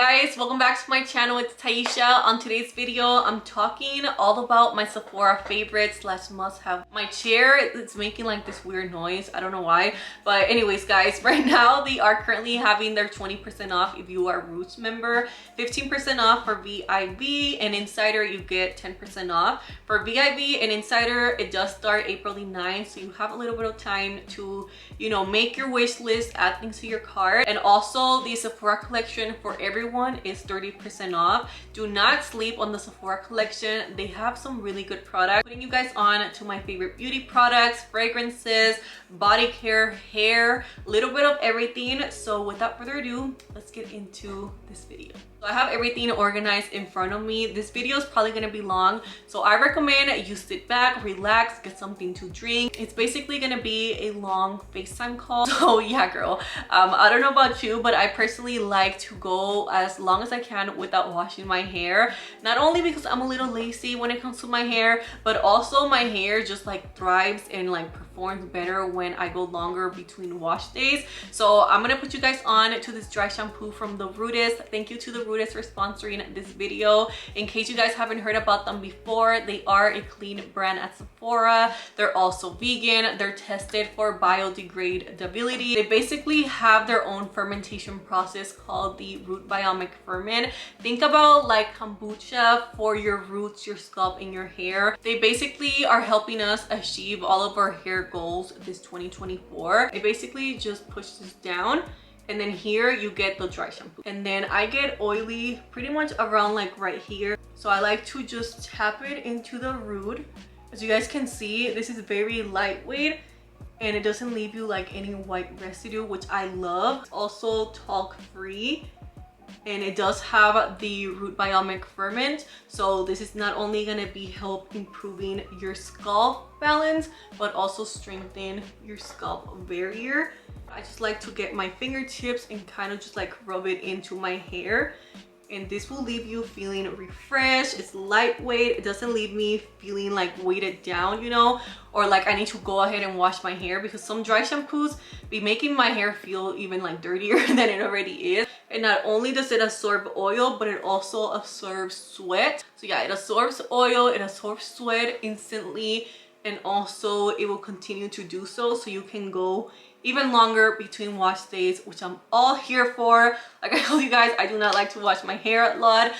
guys, welcome back to my channel. It's Taisha. On today's video, I'm talking all about my Sephora favorites slash must have. My chair is making like this weird noise. I don't know why. But anyways, guys, right now they are currently having their 20% off if you are a Roots member, 15% off for VIV, and Insider you get 10% off. For VIV and Insider, it does start April 9th, so you have a little bit of time to, you know, make your wish list, add things to your cart. And also the Sephora collection for everyone is 30% off. Do not sleep on the Sephora collection. They have some really good products. Putting you guys on to my favorite beauty products, fragrances, body care, hair, a little bit of everything. So without further ado, let's get into this video. So I have everything organized in front of me. This video is probably gonna be long, so I recommend you sit back, relax, get something to drink. It's basically gonna be a long FaceTime call. So yeah, girl, I don't know about you, but I personally like to go as long as I can without washing my hair. Not only because I'm a little lazy when it comes to my hair, but also my hair just like thrives and like performs better when I go longer between wash days. So I'm gonna put you guys on to this dry shampoo from the Roots. Thank you to the Roots for sponsoring this video. In case you guys haven't heard about them before, they are a clean brand at Sephora. They're also vegan. They're tested for biodegradability. They basically have their own fermentation process called the root biomic ferment. Think about like kombucha for your roots, your scalp, and your hair. They basically are helping us achieve all of our hair goals this 2024. It basically just pushes down, and then here you get the dry shampoo. And then I get oily pretty much around like right here, so I like to just tap it into the root. As you guys can see, this is very lightweight and it doesn't leave you like any white residue, which I love. It's also talc free, and it does have the root biomic ferment, so this is not only gonna be help improving your scalp balance but also strengthen your scalp barrier. I just like to get my fingertips and kind of just like rub it into my hair, and this will leave you feeling refreshed. It's lightweight. It doesn't leave me feeling like weighted down, you know, or like I need to go ahead and wash my hair, because some dry shampoos be making my hair feel even like dirtier than it already is. And not only does it absorb oil, but it also absorbs sweat. So yeah, it absorbs oil, it absorbs sweat instantly, and also it will continue to do so, so you can go even longer between wash days, which I'm all here for. Like I told you guys, I do not like to wash my hair a lot,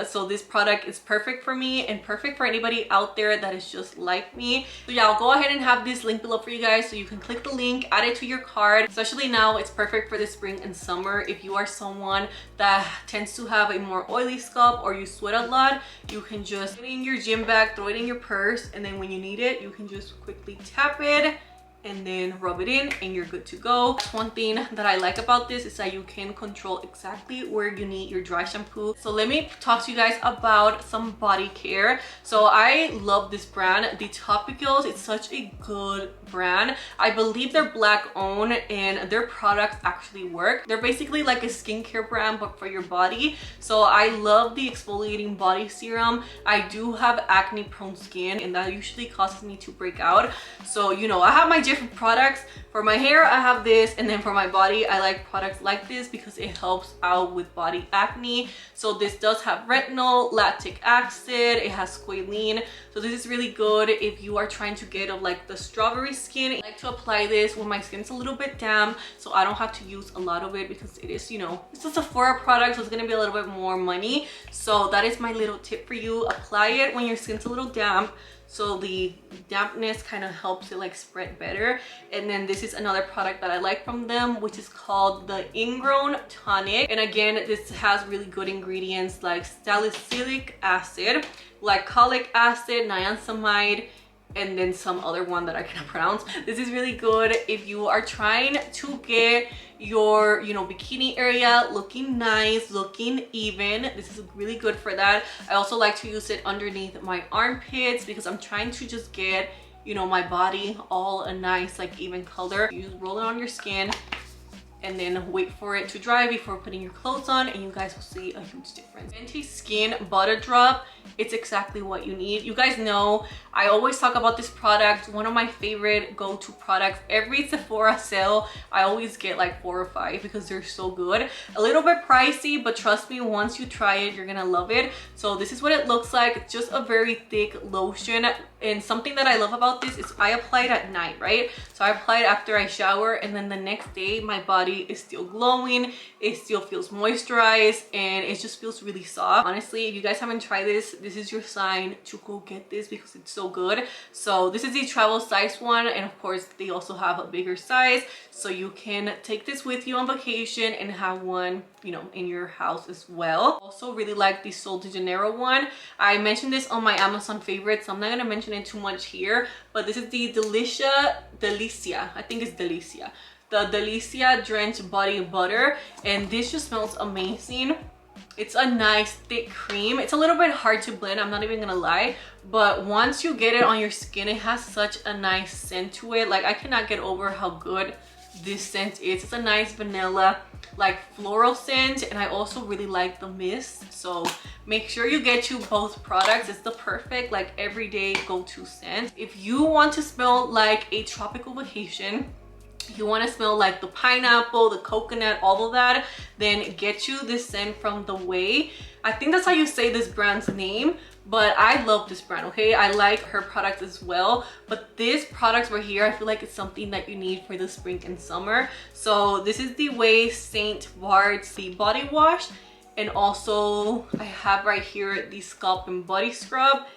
so this product is perfect for me and perfect for anybody out there that is just like me. So yeah, I'll go ahead and have this link below for you guys, so you can click the link, add it to your cart. Especially now, it's perfect for the spring and summer. If you are someone that tends to have a more oily scalp or you sweat a lot, you can just put it in your gym bag, throw it in your purse, and then when you need it, you can just quickly tap it and then rub it in and you're good to go. One thing that I like about this is that you can control exactly where you need your dry shampoo. So let me talk to you guys about some body care. So I love this brand, the Topicals. It's such a good brand. I believe they're Black owned and their products actually work. They're basically like a skincare brand but for your body. So I love the exfoliating body serum. I do have acne prone skin and that usually causes me to break out. So you know, I have my different products. For my hair I have this, and then for my body I like products like this because it helps out with body acne. So this does have retinol, lactic acid, it has squalene, so this is really good if you are trying to get like the strawberry skin. I like to apply this when my skin's a little bit damp, so I don't have to use a lot of it because it is, you know, it's a Sephora product, so it's gonna be a little bit more money. So that is my little tip for you. Apply it when your skin's a little damp, so the dampness kind of helps it like spread better. And then this is another product that I like from them, which is called the Ingrown Tonic. And again, this has really good ingredients like salicylic acid, glycolic acid, niacinamide, and then some other one that I cannot pronounce. This is really good if you are trying to get your, you know, bikini area looking nice, looking even. This is really good for that. I also like to use it underneath my armpits because I'm trying to just get, you know, my body all a nice like even color. You just roll it on your skin and then wait for it to dry before putting your clothes on, and you guys will see a huge difference. Fenty Skin Butter Drop, it's exactly what you need. You guys know I always talk about this product, one of my favorite go-to products. Every Sephora sale I always get like 4 or 5 because they're so good. A little bit pricey, but trust me, once you try it, you're gonna love it. So this is what it looks like. It's just a very thick lotion, and something that I love about this is I apply it at night, right? So I apply it after I shower, and then the next day my body is still glowing, it still feels moisturized, and it just feels really soft. Honestly, if you guys haven't tried this, this is your sign to go get this because it's so good. So this is the travel size one, and of course they also have a bigger size, so you can take this with you on vacation and have one, you know, in your house as well. Also really like the Sol de Janeiro one. I mentioned this on my Amazon favorites, so I'm not gonna mention it too much here, but this is the Delicia, I think it's Delicia, the Delicia Drenched Body Butter, and this just smells amazing. It's a nice thick cream. It's a little bit hard to blend, I'm not even gonna lie, but once you get it on your skin, it has such a nice scent to it. Like, I cannot get over how good this scent is. It's a nice vanilla, like floral scent, and I also really like the mist. So make sure you get you both products. It's the perfect like everyday go-to scent. If you want to smell like a tropical vacation, you want to smell like the pineapple, the coconut, all of that, then get you this scent from The Way. I think that's how you say this brand's name, but I love this brand, okay? I like her products as well, but this product right here, I feel like it's something that you need for the spring and summer. So this is The Way Saint Bart's the body wash, and also I have right here the scalp and body scrub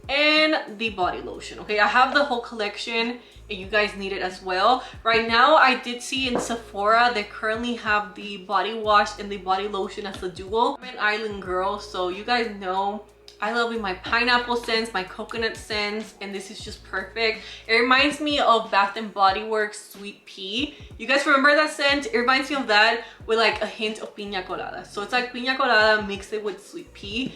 and the body lotion, okay? I have the whole collection and you guys need it as well. Right now I did see in Sephora they currently have the body wash and the body lotion as a duo. I'm an island girl, so you guys know I love my pineapple scents, my coconut scents, and this is just perfect. It reminds me of Bath and Body Works Sweet Pea. You guys remember that scent? It reminds me of that with like a hint of piña colada. So it's like piña colada, mix it with sweet pea,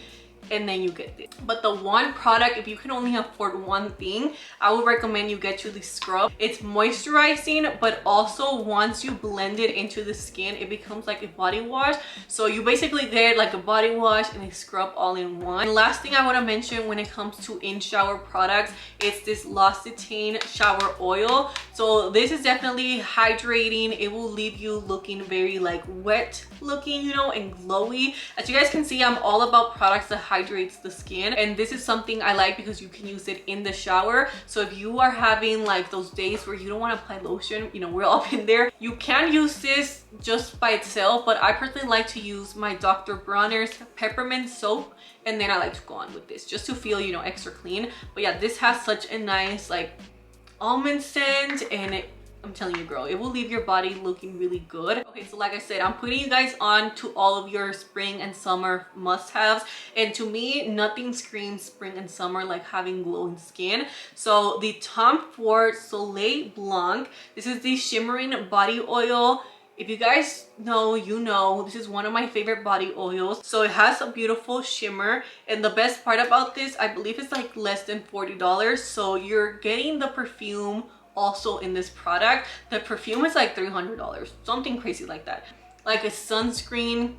and then you get this. But the one product, if you can only afford one thing, I would recommend you get you the scrub. It's moisturizing, but also once you blend it into the skin, it becomes like a body wash. So you basically get like a body wash and a scrub all in one. And last thing I want to mention when it comes to in-shower products, it's this L'Occitane shower oil. So this is definitely hydrating. It will leave you looking very like wet looking, you know, and glowy. As you guys can see, I'm all about products that hydrates the skin, and this is something I like because you can use it in the shower. So if you are having like those days where you don't want to apply lotion, you know, we're all in there, you can use this just by itself, but I personally like to use my Dr. Bronner's peppermint soap, and then I like to go on with this just to feel, you know, extra clean. But yeah, this has such a nice like almond scent, and I'm telling you, girl, it will leave your body looking really good. Okay, so like I said, I'm putting you guys on to all of your spring and summer must-haves, and to me, nothing screams spring and summer like having glowing skin. So the Tom Ford Soleil Blanc, this is the shimmering body oil. If you guys know, you know, this is one of my favorite body oils. So it has a beautiful shimmer, and the best part about this, I believe it's like less than $40. So you're getting the perfume also in this product. The perfume is like $300, something crazy like that. Like a sunscreen,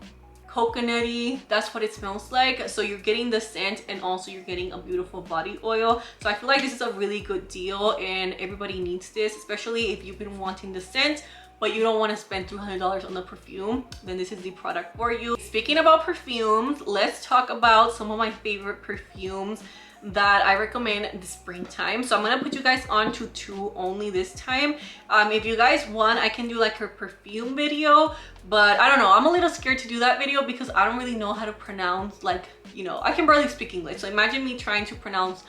coconutty, that's what it smells like. So you're getting the scent, and also you're getting a beautiful body oil. So I feel like this is a really good deal, and everybody needs this, especially if you've been wanting the scent but you don't want to spend $300 on the perfume, then this is the product for you. Speaking about perfumes, let's talk about some of my favorite perfumes that I recommend in the springtime. So I'm gonna put you guys on to 2 only this time. If you guys want, I can do like a perfume video, but I don't know, I'm a little scared to do that video because I don't really know how to pronounce, like, you know, I can barely speak English. So imagine me trying to pronounce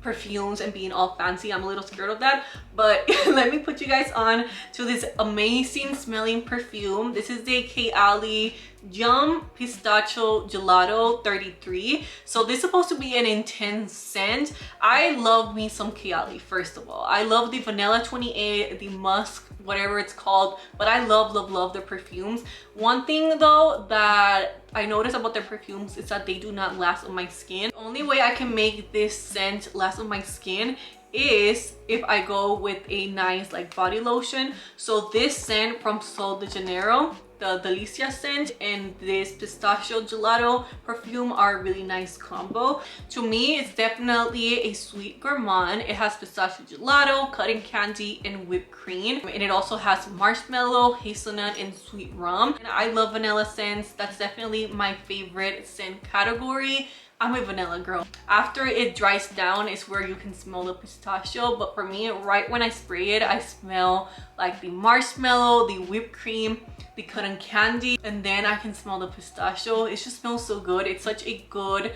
perfumes and being all fancy. I'm a little scared of that, but let me put you guys on to this amazing smelling perfume. This is the Kayali Yum Pistachio Gelato 33. So this is supposed to be an intense scent. I love me some Kayali. First of all, I love the vanilla 28, the musk, whatever it's called, but I love their perfumes. One thing though that I noticed about their perfumes is that they do not last on my skin. The only way I can make this scent last on my skin is if I go with a nice like body lotion. So this scent from Sol de Janeiro, the Delicia scent, and this pistachio gelato perfume are a really nice combo. To me, it's definitely a sweet gourmand. It has pistachio gelato, cotton candy, and whipped cream, and it also has marshmallow, hazelnut, and sweet rum. And I love vanilla scents. That's definitely my favorite scent category. I'm a vanilla girl. After it dries down is where you can smell the pistachio, but for me, right when I spray it, I smell like the marshmallow, the whipped cream, the cotton candy, and then I can smell the pistachio. It just smells so good. It's such a good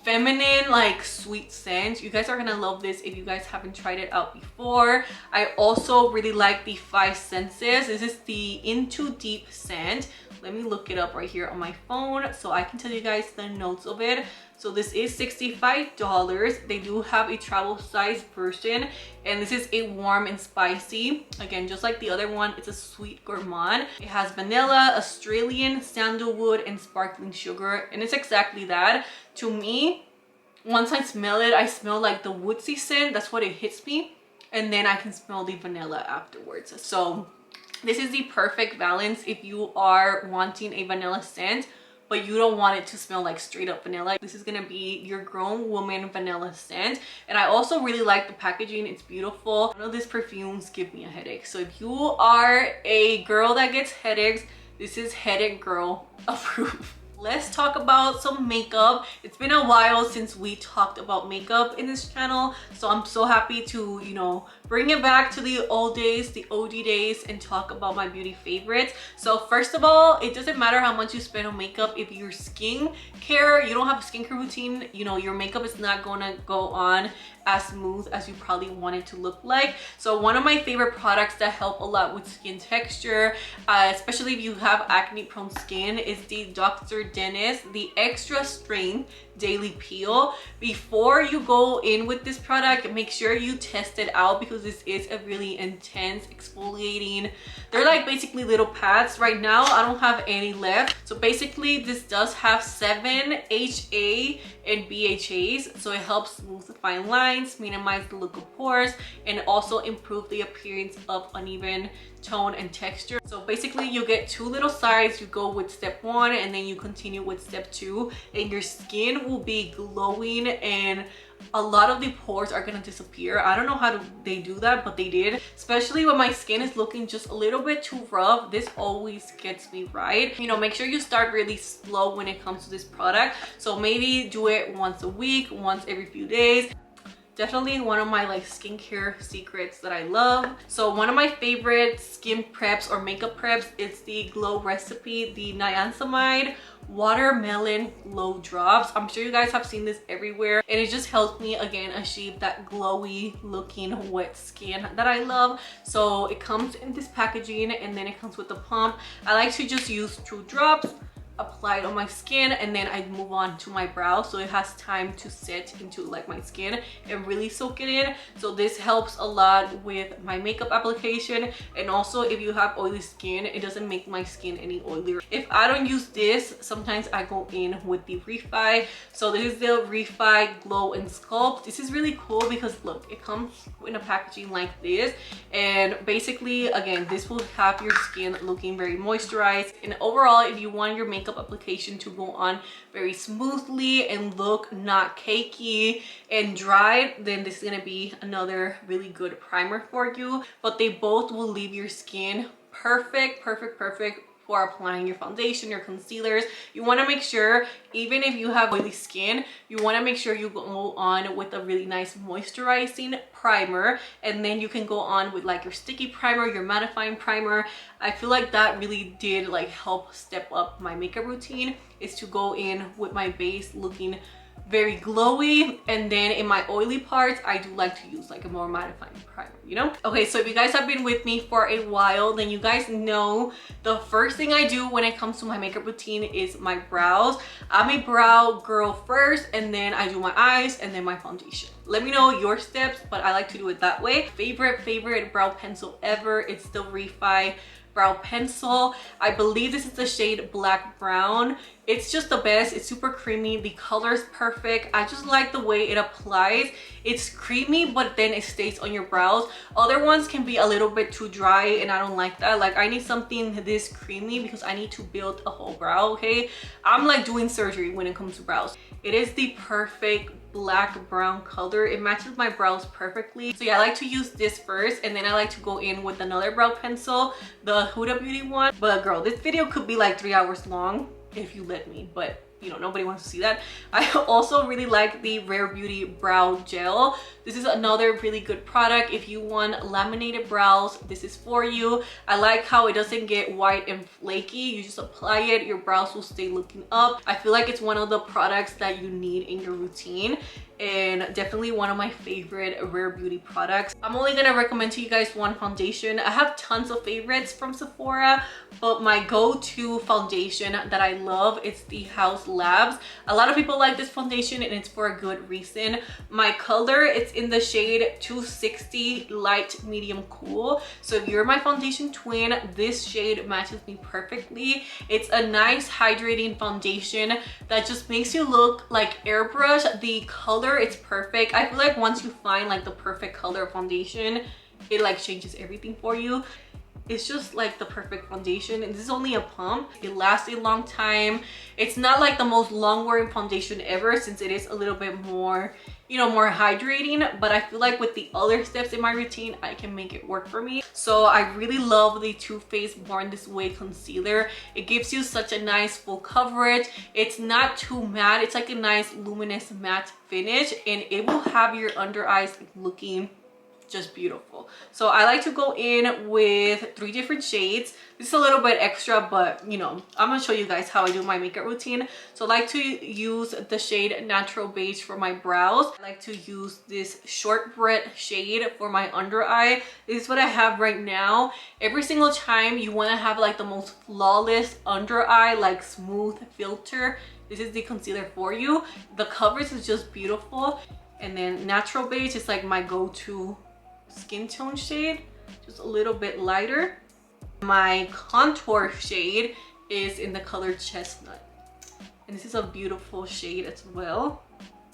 feminine like sweet scent. You guys are gonna love this if you guys haven't tried it out before. I also really like the Five Senses. This is the Into Deep scent. Let me look it up right here on my phone so I can tell you guys the notes of it. So this is $65. They do have a travel size version, and this is a warm and spicy. Again, just like the other one, it's a sweet gourmand. It has vanilla, Australian, sandalwood, and sparkling sugar, and it's exactly that. To me, once I smell it, I smell like the woodsy scent. That's what it hits me, and then I can smell the vanilla afterwards. So this is the perfect balance if you are wanting a vanilla scent, but you don't want it to smell like straight up vanilla. This is gonna be your grown woman vanilla scent. And I also really like the packaging. It's beautiful. None of these perfumes give me a headache. So if you are a girl that gets headaches, this is headache girl approved. Let's talk about some makeup. It's been a while since we talked about makeup in this channel, so I'm so happy to, you know, bring it back to the old days, the OG days, and talk about my beauty favorites. So first of all, it doesn't matter how much you spend on makeup if your skincare, you don't have a skincare routine, you know, your makeup is not gonna go on as smooth as you probably want it to look like. So one of my favorite products that help a lot with skin texture, especially if you have acne prone skin, is the Dr. Dennis, the Extra Strength Daily Peel. Before you go in with this product, make sure you test it out because this is a really intense exfoliating. They're like basically little pads. Right now I don't have any left. So basically this does have 7 HA and BHAs, so it helps smooth the fine lines, minimize the look of pores, and also improve the appearance of uneven tone and texture. So basically you get 2 little sides. You go with step 1 and then you continue with step 2, and your skin will be glowing and a lot of the pores are gonna disappear. I don't know how they do that, but they did. Especially when my skin is looking just a little bit too rough, this always gets me right. You know, make sure you start really slow when it comes to this product. So maybe do it once a week, once every few days. Definitely one of my like skincare secrets that I love. So one of my favorite skin preps or makeup preps is the Glow Recipe, the niacinamide watermelon glow drops. I'm sure you guys have seen this everywhere, and it just helps me again achieve that glowy looking wet skin that I love. So it comes in this packaging, and then it comes with the pump. I like to just use 2 drops, apply it on my skin, and then I move on to my brow so it has time to set into like my skin and really soak it in. So this helps a lot with my makeup application, and also if you have oily skin, it doesn't make my skin any oilier. If I don't use this, sometimes I go in with the Refi. So this is the Refi Glow and Sculpt. This is really cool because look, it comes in a packaging like this, and basically again this will have your skin looking very moisturized. And overall, if you want your makeup application to go on very smoothly and look not cakey and dry, then this is going to be another really good primer for you. But they both will leave your skin perfect for applying your foundation, your concealers. You want to make sure, even if you have oily skin, you want to make sure you go on with a really nice moisturizing primer, and then you can go on with like your sticky primer, your mattifying primer. I feel like that really did like help step up my makeup routine, is to go in with my base looking very glowy, and then in my oily parts I do like to use like a more mattifying primer, you know. Okay, so if you guys have been with me for a while, then you guys know the first thing I do when it comes to my makeup routine is my brows. I'm a brow girl first, and then I do my eyes, and then my foundation. Let me know your steps, but I like to do it that way. Favorite brow pencil ever, it's the Refi brow pencil. I believe this is the shade Black Brown, It's just the best. It's super creamy. The color is perfect. I just like the way it applies. It's creamy, but then it stays on your brows. Other ones can be a little bit too dry, and I don't like that. Like, I need something this creamy because I need to build a whole brow, okay? I'm like doing surgery when it comes to brows. It is the perfect black brown color. It matches my brows perfectly. So yeah, I like to use this first, and then I like to go in with another brow pencil, the Huda Beauty one. But girl, this video could be like 3 hours long if you let me, but you know, nobody wants to see that. I also really like the Rare Beauty brow gel. This is another really good product. If you want laminated brows, this is for you. I like how it doesn't get white and flaky. You just apply it, your brows will stay looking up. I feel like it's one of the products that you need in your routine, and definitely one of my favorite Rare Beauty products. I'm only gonna recommend to you guys one foundation. I have tons of favorites from Sephora, but my go-to foundation that I love is the House Labs. A lot of people like this foundation, and it's for a good reason. My color, it's in the shade 260 light medium cool. So if you're my foundation twin, this shade matches me perfectly. It's a nice hydrating foundation that just makes you look like airbrush. The color, it's perfect. I feel like once you find like the perfect color foundation, it like changes everything for you. It's just like the perfect foundation, and this is only a pump. It lasts a long time. It's not like the most long-wearing foundation ever, since it is a little bit more, you know, more hydrating, but I feel like with the other steps in my routine, I can make it work for me. So I really love the Too Faced Born This Way concealer. It gives you such a nice full coverage. It's not too matte. It's like a nice luminous matte finish, and it will have your under eyes looking just beautiful. So I like to go in with 3 different shades. This is a little bit extra, but you know, I'm gonna show you guys how I do my makeup routine. So I like to use the shade Natural Beige for my brows. I like to use this Shortbread shade for my under eye. This is what I have right now. Every single time you want to have like the most flawless under eye, like smooth filter, this is the concealer for you. The coverage is just beautiful. And then Natural Beige is like my go-to skin tone shade, just a little bit lighter. My contour shade is in the color Chestnut, and this is a beautiful shade as well.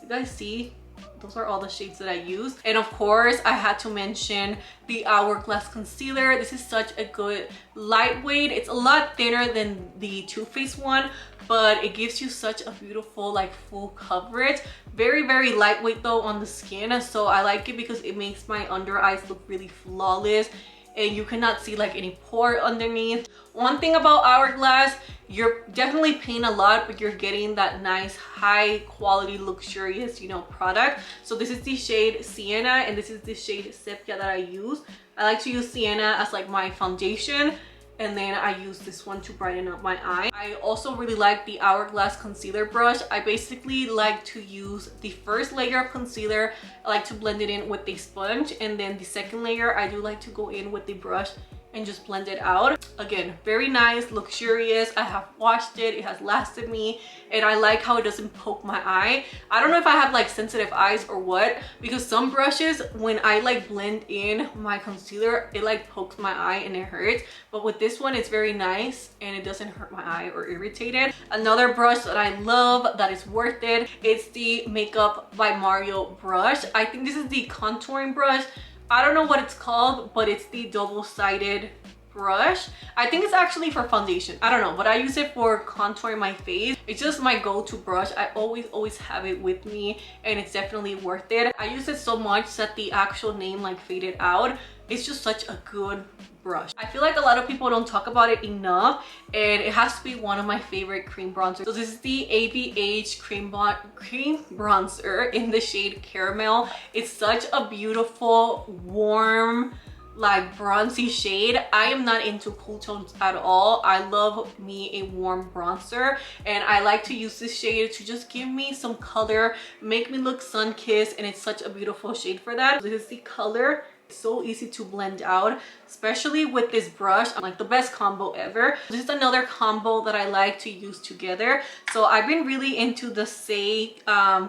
You guys see, those are all the shades that I use. And of course, I had to mention the Hourglass concealer. This is such a good lightweight. It's a lot thinner than the Too Faced one, but it gives you such a beautiful like full coverage. Very lightweight though on the skin, so I like it because it makes my under eyes look really flawless, and you cannot see like any pore underneath. One thing about Hourglass, you're definitely paying a lot, but you're getting that nice high quality luxurious, you know, product. So this is the shade Sienna, and this is the shade Sepia that I use. I like to use Sienna as like my foundation, and then I use this one to brighten up my eye. I also really like the Hourglass concealer brush. I basically like to use the first layer of concealer. I like to blend it in with a sponge, and then the second layer I do like to go in with the brush and just blend it out. Again, very nice, luxurious. I have washed it, it has lasted me, and I like how it doesn't poke my eye. I don't know if I have like sensitive eyes or what, because some brushes, when I like blend in my concealer, it like pokes my eye and it hurts. But with this one, it's very nice and it doesn't hurt my eye or irritate it. Another brush that I love that is worth it, it's the Makeup by Mario brush. I think this is the contouring brush. I don't know what it's called, but it's the double-sided brush. I think it's actually for foundation. I don't know, but I use it for contouring my face. It's just my go-to brush. I always have it with me, and it's definitely worth it. I use it so much that the actual name like faded out. It's just such a good brush. I feel like a lot of people don't talk about it enough, and it has to be one of my favorite cream bronzers. So this is the ABH cream bronzer in the shade Caramel. It's such a beautiful, warm, like bronzy shade. I am not into cool tones at all. I love me a warm bronzer, and I like to use this shade to just give me some color, make me look sun-kissed, and it's such a beautiful shade for that. This is the color. So easy to blend out, especially with this brush. Like the best combo ever. This is another combo that I like to use together. So I've been really into the Say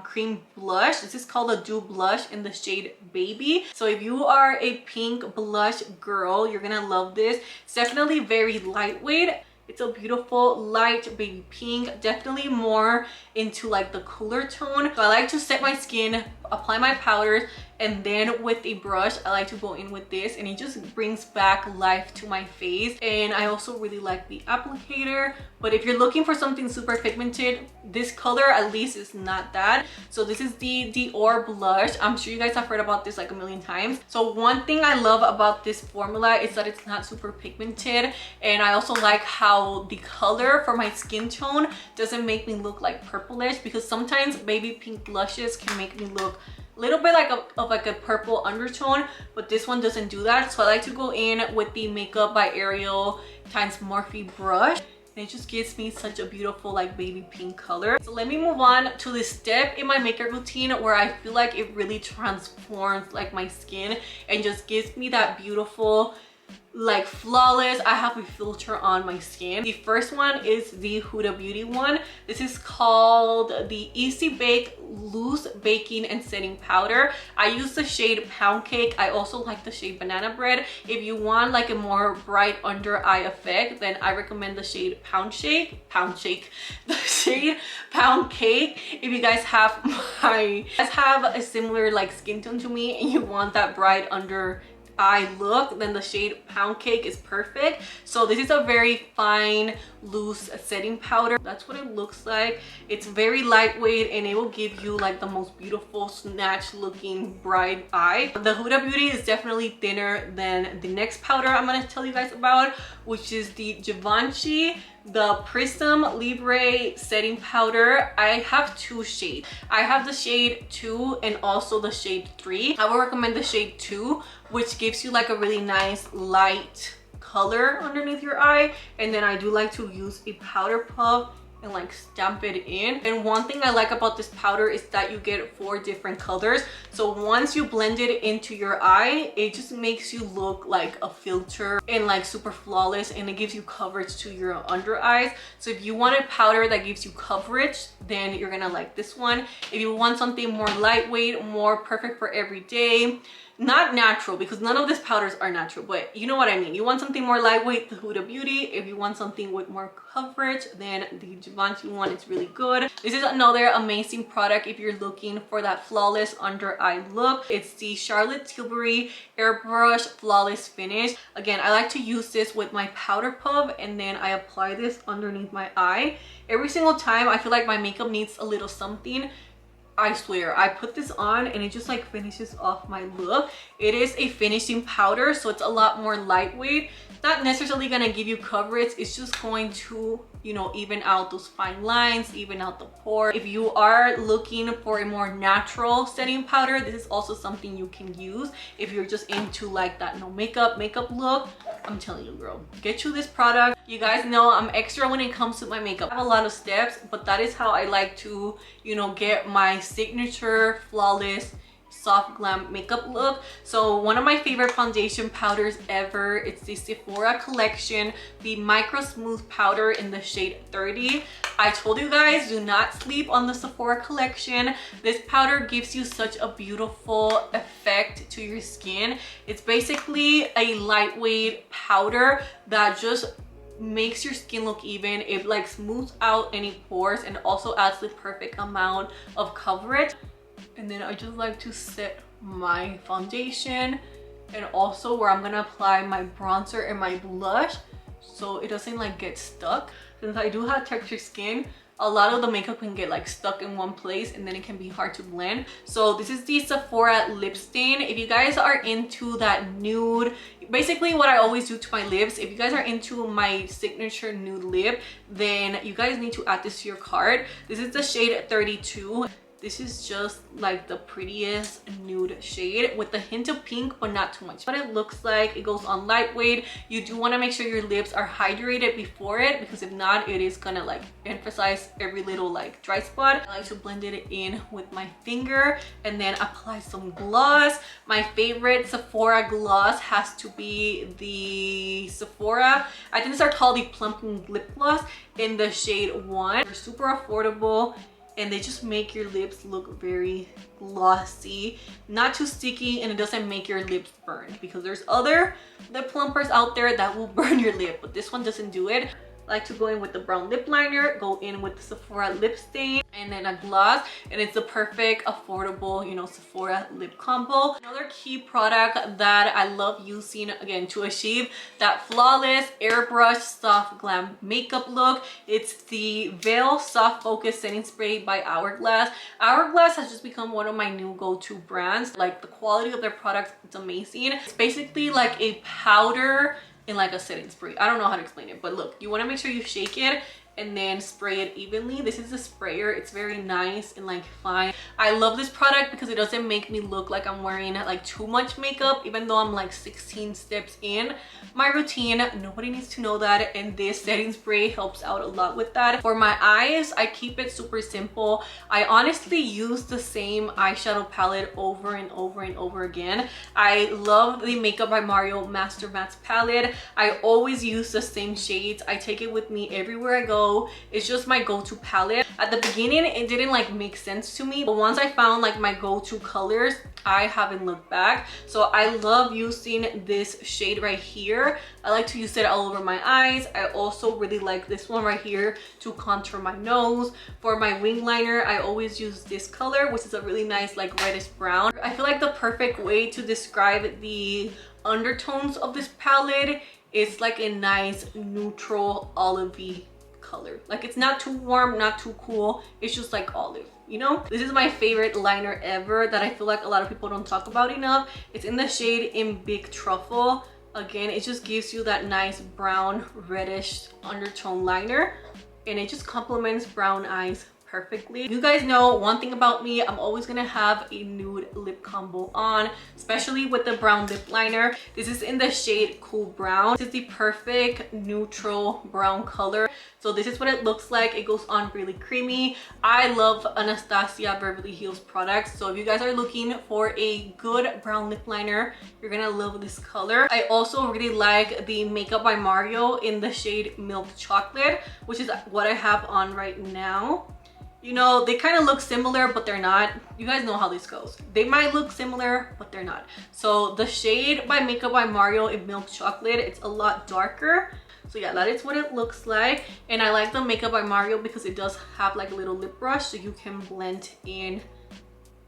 cream blush. This is called a Dew blush in the shade Baby. So if you are a pink blush girl, you're gonna love this. It's definitely very lightweight. It's a beautiful light baby pink, definitely more into like the cooler tone. So I like to set my skin, apply my powders, and then with a brush I like to go in with this, and it just brings back life to my face. And I also really like the applicator, but if you're looking for something super pigmented, this color at least is not that. So this is the Dior blush. I'm sure you guys have heard about this like a million times. So one thing I love about this formula is that it's not super pigmented, and I also like how the color for my skin tone doesn't make me look like purplish, because sometimes baby pink blushes can make me look little bit like a purple undertone, but this one doesn't do that. So I like to go in with the Makeup by Ariel times Morphe brush, and it just gives me such a beautiful like baby pink color. So let me move on to this step in my makeup routine where I feel like it really transforms like my skin and just gives me that beautiful like flawless. I have a filter on my skin. The first one is the Huda Beauty one. This is called the Easy Bake Loose Baking and Setting Powder. I use the shade Pound Cake. I also like the shade Banana Bread. If you want like a more bright under eye effect, then I recommend the shade the shade Pound Cake. If you guys have a similar like skin tone to me and you want that bright under eye look, then the shade Pound Cake is perfect. So this is a very fine loose setting powder. That's what it looks like. It's very lightweight and it will give you like the most beautiful snatch looking bright eye. The Huda Beauty is definitely thinner than the next powder I'm going to tell you guys about, which is the Givenchy the Prism Libre setting powder. I have two shades. I have the shade 2 and also the shade 3. I would recommend the shade 2, which gives you like a really nice light color underneath your eye. And then I do like to use a powder puff and like stamp it in. And one thing I like about this powder is that you get 4 different colors. So once you blend it into your eye, it just makes you look like a filter and like super flawless, and it gives you coverage to your under eyes. So if you want a powder that gives you coverage, then you're gonna like this one. If you want something more lightweight, more perfect for every day, not natural, because none of these powders are natural, but you know what I mean. You want something more lightweight, the Huda Beauty. If you want something with more coverage, then the Givenchy one is really good. This is another amazing product if you're looking for that flawless under eye look. It's the Charlotte Tilbury Airbrush Flawless Finish. Again, I like to use this with my powder puff, and then I apply this underneath my eye. Every single time I feel like my makeup needs a little something, I swear, I put this on and it just like finishes off my look. It is a finishing powder, so it's a lot more lightweight. It's not necessarily gonna give you coverage. It's just going to, you know, even out those fine lines, even out the pore. If you are looking for a more natural setting powder, this is also something you can use. If you're just into like that no makeup look, I'm telling you, girl, get you this product. You guys know I'm extra when it comes to my makeup. I have a lot of steps, but that is how I like to, you know, get my signature flawless soft glam makeup look. So one of my favorite foundation powders ever, it's the Sephora collection, the Micro Smooth powder in the shade 30. I told you guys, do not sleep on the Sephora collection. This powder gives you such a beautiful effect to your skin. It's basically a lightweight powder that just makes your skin look even. It like smooths out any pores and also adds the perfect amount of coverage. And then I just like to set my foundation, and also where I'm gonna apply my bronzer and my blush so it doesn't like get stuck. Since I do have textured skin, a lot of the makeup can get like stuck in one place and then it can be hard to blend. So this is the Sephora lip stain. If you guys are into that nude, basically what I always do to my lips, if you guys are into my signature nude lip, then you guys need to add this to your cart. This is the shade 32. This is just like the prettiest nude shade with a hint of pink, but not too much. What it looks like, it goes on lightweight. You do want to make sure your lips are hydrated before it, because if not, it is gonna like emphasize every little like dry spot. I like to blend it in with my finger and then apply some gloss. My favorite Sephora gloss has to be the Sephora, I think these are called the Plumping Lip Gloss in the shade 1. They're super affordable, and they just make your lips look very glossy, not too sticky, and it doesn't make your lips burn, because there's other lip plumpers out there that will burn your lip, but this one doesn't do it. I like to go in with the brown lip liner, go in with the Sephora lip stain, and then a gloss, and it's the perfect affordable, you know, Sephora lip combo. Another key product that I love using, again, to achieve that flawless airbrush soft glam makeup look, it's the Veil Soft Focus Setting Spray by Hourglass. Hourglass has just become one of my new go-to brands. Like, the quality of their products, it's amazing. It's basically like a powder in like a setting spray. I don't know how to explain it, but look, you want to make sure you shake it and then spray it evenly. This is a sprayer. It's very nice and like fine. I love this product because it doesn't make me look like I'm wearing like too much makeup, even though I'm like 16 steps in my routine. Nobody needs to know that, and this setting spray helps out a lot with that. For my eyes, I keep it super simple. I honestly use the same eyeshadow palette over and over and over again. I love the Makeup by Mario Master Mattes palette. I always use the same shades. I take it with me everywhere I go. It's just my go-to palette. At the beginning, it didn't like make sense to me, but once I found like my go-to colors, I haven't looked back. So I love using this shade right here. I like to use it all over my eyes. I also really like this one right here to contour my nose. For my wing liner, I always use this color, which is a really nice like reddish brown. I feel like the perfect way to describe the undertones of this palette is like a nice neutral olivey color. Like, it's not too warm, not too cool, it's just like olive, you know. This is my favorite liner ever that I feel like a lot of people don't talk about enough. It's in the shade in Big Truffle. Again, it just gives you that nice brown reddish undertone liner, and it just complements brown eyes perfectly. You guys know one thing about me, I'm always gonna have a nude lip combo on, especially with the brown lip liner. This is in the shade Cool Brown. This is the perfect neutral brown color. So this is what it looks like. It goes on really creamy. I love Anastasia Beverly Hills products, so if you guys are looking for a good brown lip liner, you're gonna love this color. I also really like the Makeup by Mario in the shade Milk Chocolate, which is what I have on right now. You know, they kind of look similar, but they're not. You guys know how this goes. They might look similar, but they're not. So the shade by Makeup by Mario in Milk Chocolate, it's a lot darker. So yeah, that is what it looks like. And I like the Makeup by Mario because it does have like a little lip brush, so you can blend in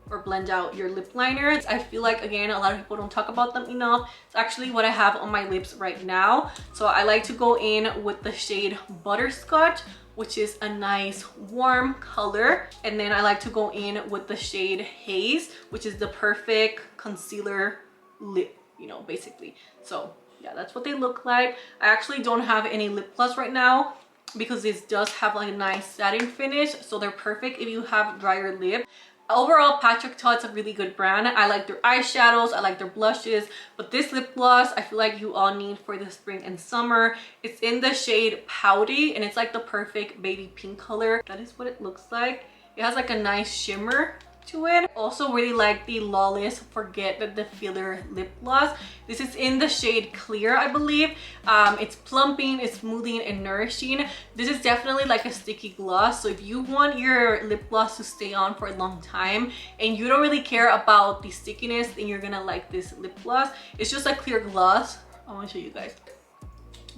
or blend out your lip liner. I feel like, again, a lot of people don't talk about them enough. It's actually what I have on my lips right now. So I like to go in with the shade Butterscotch, which is a nice warm color. And then I like to go in with the shade Haze, which is the perfect concealer lip, you know, basically. So yeah, that's what they look like. I actually don't have any lip gloss right now because this does have like a nice satin finish, so they're perfect if you have drier lip. Overall, Patrick Ta's a really good brand. I like their eyeshadows, I like their blushes, but this lip gloss I feel like you all need for the spring and summer. It's in the shade Pouty, and it's like the perfect baby pink color. That is what it looks like. It has like a nice shimmer to it. Also really like the Lawless Forget the Filler lip gloss. This is in the shade Clear, I believe. It's plumping, it's smoothing, and nourishing. This is definitely like a sticky gloss, so if you want your lip gloss to stay on for a long time and you don't really care about the stickiness, then you're gonna like this lip gloss. It's just a clear gloss. I want to show you guys,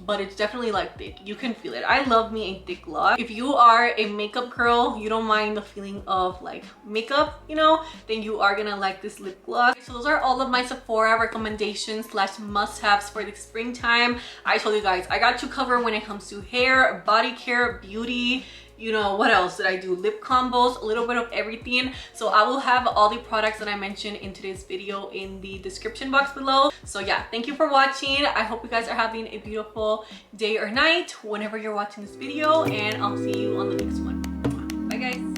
but it's definitely like thick. You can feel it. I love me a thick gloss. If you are a makeup girl, you don't mind the feeling of like makeup, you know, then you are gonna like this lip gloss. So those are all of my Sephora recommendations / must-haves for the springtime. I told you guys I got you covered when it comes to hair, body care, beauty. You know, what else did I do? Lip combos, a little bit of everything. So I will have all the products that I mentioned in today's video in the description box below. So yeah, thank you for watching. I hope you guys are having a beautiful day or night whenever you're watching this video, and I'll see you on the next one. Bye guys.